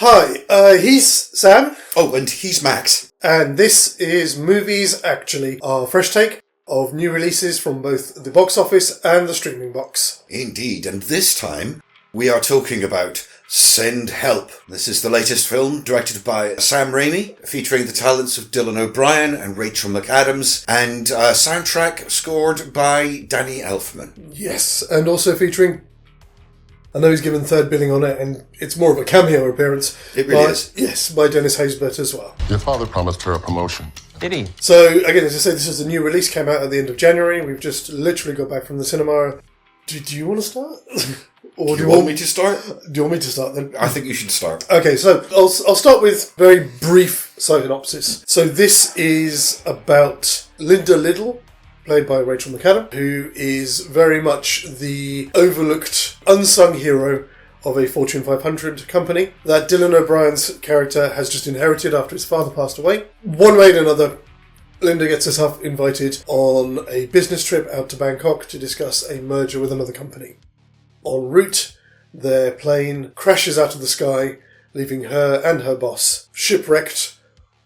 He's Sam. Oh, and he's Max. And this is Movies Actually, our fresh take of new releases from both the box office and the streaming box. Indeed, and this time we are talking about Send Help. This is the latest film directed by Sam Raimi, featuring the talents of Dylan O'Brien and Rachel McAdams, and a soundtrack scored by Danny Elfman. Yes, and also featuring... I know he's given third billing on it, and it's more of a cameo appearance. It really is. Yes, by Dennis Haysbert as well. Your father promised her a promotion. Did he? So, again, as I said, this is a new release, came out at the end of January. We've just literally got back from the cinema. Do you want to start? Or do you want me to start? Do you want me to start then? I think you should start. Okay, so I'll start with very brief synopsis. So this is about Linda Liddell, played by Rachel McAdams, who is very much the overlooked, unsung hero of a Fortune 500 company that Dylan O'Brien's character has just inherited after his father passed away. One way or another, Linda gets herself invited on a business trip out to Bangkok to discuss a merger with another company. En route, their plane crashes out of the sky, leaving her and her boss shipwrecked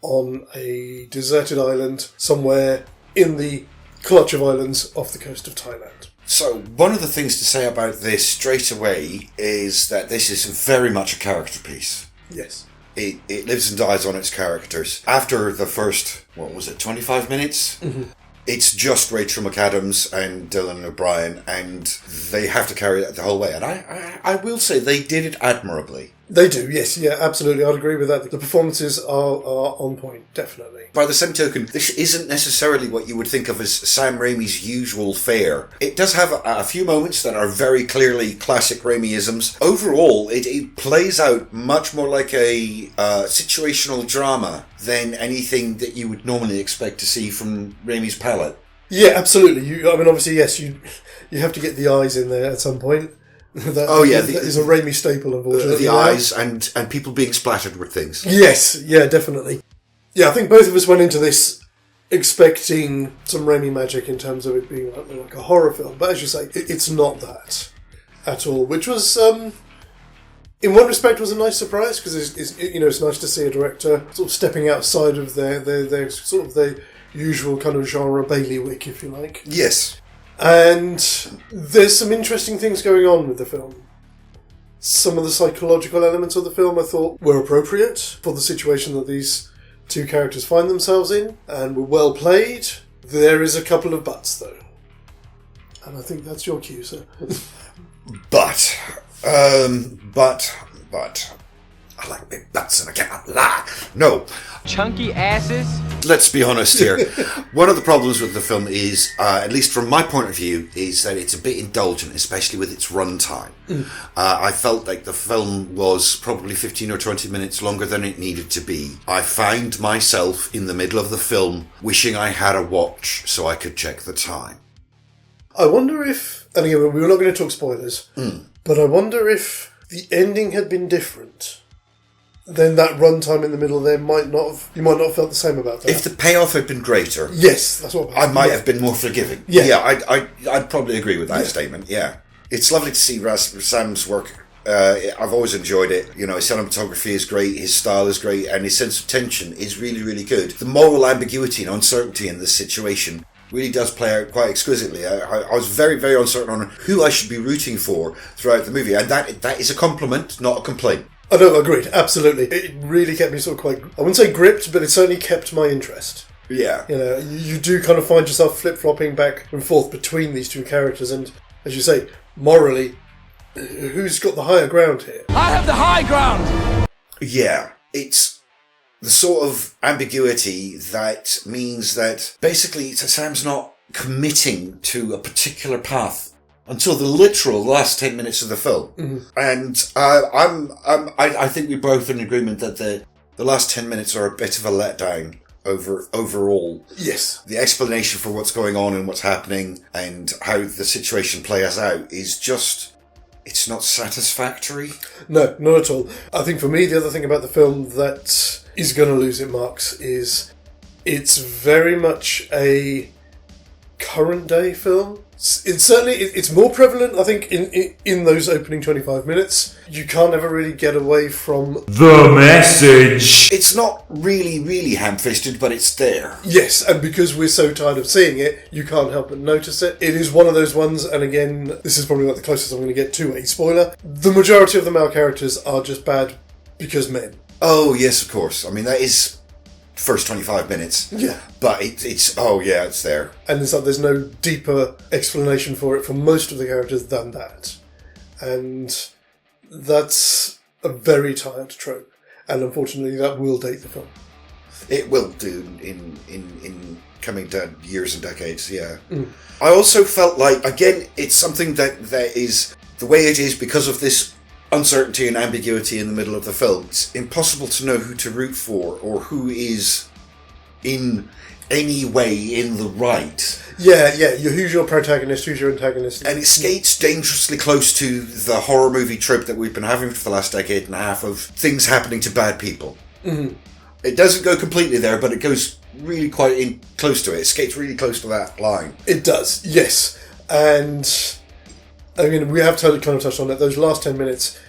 on a deserted island somewhere in the clutch of islands off the coast of Thailand. So, one of the things to say about this straight away is that this is very much a character piece. Yes. It lives and dies on its characters. After the first, 25 minutes? Mm-hmm. It's just Rachel McAdams and Dylan O'Brien, and they have to carry it the whole way. And I will say they did it admirably. They do, yes, yeah, absolutely. I'd agree with that. The performances are on point, definitely. By the same token, this isn't necessarily what you would think of as Sam Raimi's usual fare. It does have a few moments that are very clearly classic Raimi-isms. Overall, it plays out much more like a situational drama than anything that you would normally expect to see from Raimi's palette. Yeah, absolutely. Obviously, yes, you have to get the eyes in there at some point. That is a Raimi staple, unfortunately. The eyes and people being splattered with things. Yes, yeah, definitely. Yeah, I think both of us went into this expecting some Raimi magic in terms of it being like a horror film. But as you say, it's not that at all, which was, in one respect, was a nice surprise, because it's nice to see a director sort of stepping outside of their sort of their usual kind of genre bailiwick, if you like. Yes. And there's some interesting things going on with the film. Some of the psychological elements of the film I thought were appropriate for the situation that these two characters find themselves in, and were well played. There is a couple of buts, though. And I think that's your cue, sir. But, I like big butts and I can't lie. No. Chunky asses? Let's be honest here. One of the problems with the film is, at least from my point of view, is that it's a bit indulgent, especially with its runtime. I felt like the film was probably 15 or 20 minutes longer than it needed to be. I found myself in the middle of the film wishing I had a watch so I could check the time. I wonder if, and again, we were not going to talk spoilers, but I wonder if the ending had been different, then that runtime in the middle there you might not have felt the same about that. If the payoff had been greater, yes, that's what I might have been more forgiving. Yeah, I'd probably agree with that statement. Yeah, it's lovely to see Sam's work. I've always enjoyed it. His cinematography is great, his style is great, and his sense of tension is really, really good. The moral ambiguity and uncertainty in this situation really does play out quite exquisitely. I was very, very uncertain on who I should be rooting for throughout the movie, and that is a compliment, not a complaint. I know, agreed, absolutely. It really kept me sort of quite, I wouldn't say gripped, but it certainly kept my interest. Yeah. You do kind of find yourself flip-flopping back and forth between these two characters, and as you say, morally, who's got the higher ground here? I have the high ground! Yeah, it's the sort of ambiguity that means that basically Sam's not committing to a particular path until the literal last 10 minutes of the film. Mm-hmm. And I think we're both in agreement that the last 10 minutes are a bit of a letdown overall. Yes. The explanation for what's going on and what's happening and how the situation plays out is just, it's not satisfactory. No, not at all. I think for me, the other thing about the film that is going to lose its marks is it's very much a current day film. It's more prevalent, I think, in those opening 25 minutes. You can't ever really get away from the message. It's not really ham-fisted, but it's there. Yes, and because we're so tired of seeing it, you can't help but notice it. It is one of those ones, and again, this is probably like the closest I'm going to get to a spoiler. The majority of the male characters are just bad because men. Oh, yes, of course. I mean, that is first 25 minutes. Yeah. But it's there. And it's like there's no deeper explanation for it for most of the characters than that. And that's a very tired trope. And unfortunately, that will date the film. It will do in coming to years and decades, yeah. I also felt like, again, it's something that is the way it is because of this uncertainty and ambiguity in the middle of the film. It's impossible to know who to root for or who is in any way in the right. Yeah. Who's your protagonist, who's your antagonist. And it skates dangerously close to the horror movie trope that we've been having for the last decade and a half of things happening to bad people. Mm-hmm. It doesn't go completely there, but it goes really quite close to it. It skates really close to that line. It does, yes. And I mean, we have kind of touched on it. Those last 10 minutes,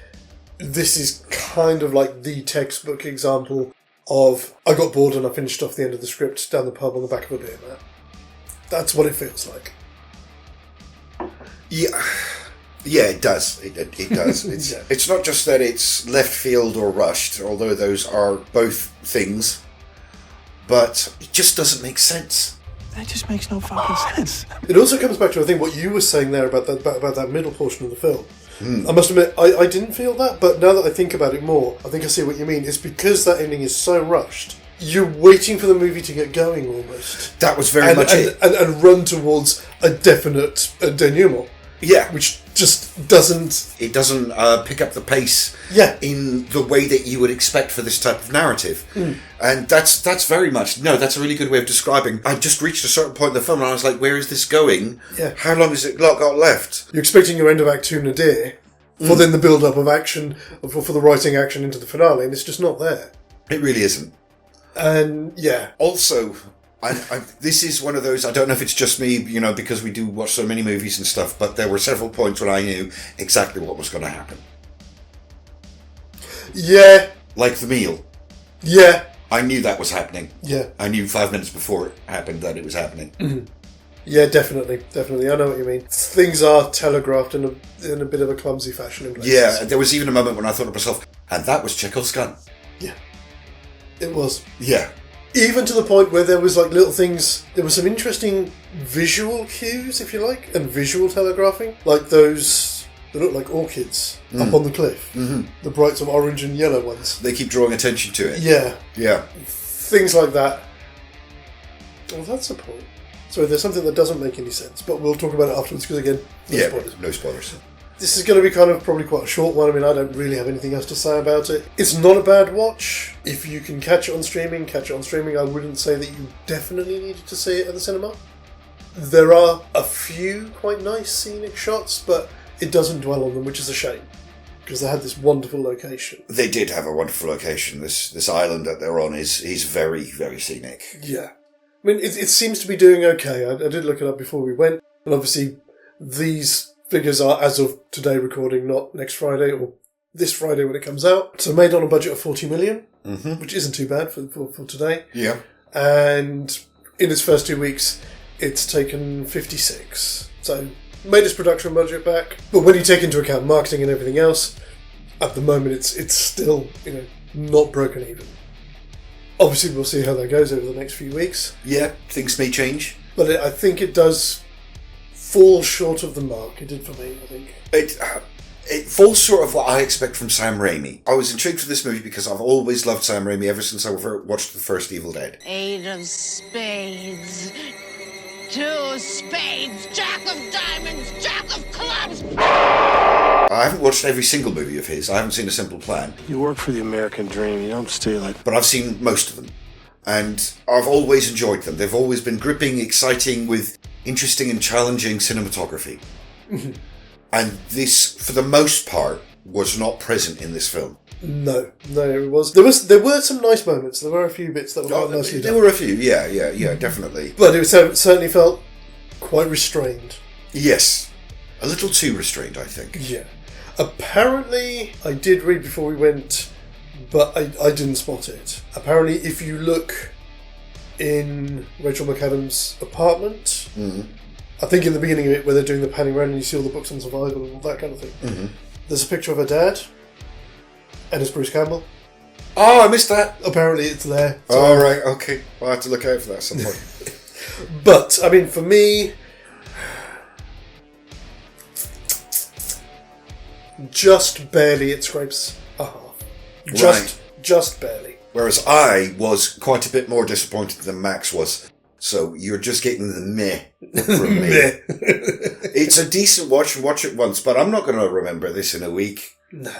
this is kind of like the textbook example of I got bored and I finished off the end of the script down the pub on the back of a beer mat. That's what it feels like. Yeah, it does. It does. It's not just that it's left field or rushed, although those are both things, but it just doesn't make sense. That just makes no fucking sense. It also comes back to, I think, what you were saying there about that middle portion of the film. I must admit, I didn't feel that, but now that I think about it more, I think I see what you mean. It's because that ending is so rushed. You're waiting for the movie to get going, almost. That was very much it. And run towards a definite denouement. Yeah. Which just doesn't... It doesn't pick up the pace in the way that you would expect for this type of narrative. And that's very much... No, that's a really good way of describing. I just reached a certain point in the film and I was like, where is this going? Yeah. How long has it got left? You're expecting your end of Act 2 nadir for then the build-up of action, for the writing action into the finale, and it's just not there. It really isn't. And, yeah. Also... this is one of those, I don't know if it's just me, because we do watch so many movies and stuff, but there were several points when I knew exactly what was going to happen. Yeah. Like the meal. Yeah. I knew that was happening. Yeah. I knew 5 minutes before it happened that it was happening. Mm-hmm. Yeah, definitely. I know what you mean. Things are telegraphed in a bit of a clumsy fashion in places. Yeah, there was even a moment when I thought to myself, and that was Chekhov's gun. Yeah. It was. Yeah. Even to the point where there was like little things, there were some interesting visual cues, if you like, and visual telegraphing. Like those that look like orchids up on the cliff. Mm-hmm. The bright sort of orange and yellow ones. They keep drawing attention to it. Yeah. Yeah. Things like that. Well, that's a point. So there's something that doesn't make any sense, but we'll talk about it afterwards because, again, no spoilers. This is going to be kind of probably quite a short one. I mean, I don't really have anything else to say about it. It's not a bad watch. If you can catch it on streaming, catch it on streaming. I wouldn't say that you definitely needed to see it at the cinema. There are a few quite nice scenic shots, but it doesn't dwell on them, which is a shame. Because they had this wonderful location. They did have a wonderful location. This island that they're on is very, very scenic. Yeah. I mean, it seems to be doing okay. I did look it up before we went. And obviously, these figures are, as of today recording, not next Friday or this Friday when it comes out. So made on a budget of 40 million, which isn't too bad for today. Yeah. And in its first 2 weeks, it's taken 56. So made its production budget back. But when you take into account marketing and everything else, at the moment it's still, not broken even. Obviously, we'll see how that goes over the next few weeks. Yeah, things may change. But I think it does fall short of the mark. It did for me, I think. It falls short of what I expect from Sam Raimi. I was intrigued for this movie because I've always loved Sam Raimi ever since I watched the first Evil Dead. 8 of spades. 2 spades. Jack of diamonds. Jack of clubs. I haven't watched every single movie of his. I haven't seen A Simple Plan. You work for the American dream. You don't steal it. But I've seen most of them. And I've always enjoyed them. They've always been gripping, exciting, with interesting and challenging cinematography. And this, for the most part, was not present in this film. No, it was. There were some nice moments. There were a few bits that were quite nicely done. There were a few, yeah, definitely. But it certainly felt quite restrained. Yes. A little too restrained, I think. Yeah. Apparently, I did read before we went, but I didn't spot it. Apparently, if you look in Rachel McAdams' apartment, I think in the beginning of it, where they're doing the panning around and you see all the books on survival and all that kind of thing, there's a picture of her dad, and it's Bruce Campbell. Oh, I missed that. Apparently, it's there. So. All right, okay. I'll have to look out for that at some point. But, I mean, for me, just barely it scrapes a half. Just barely. Whereas I was quite a bit more disappointed than Max was. So you're just getting the meh from me. It's a decent watch and watch it once, but I'm not going to remember this in a week. No.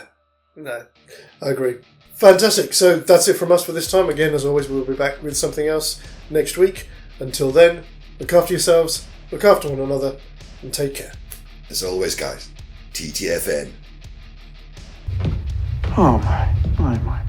I agree. Fantastic. So that's it from us for this time. Again, as always, we'll be back with something else next week. Until then, look after yourselves, look after one another, and take care. As always, guys, TTFN. Oh my.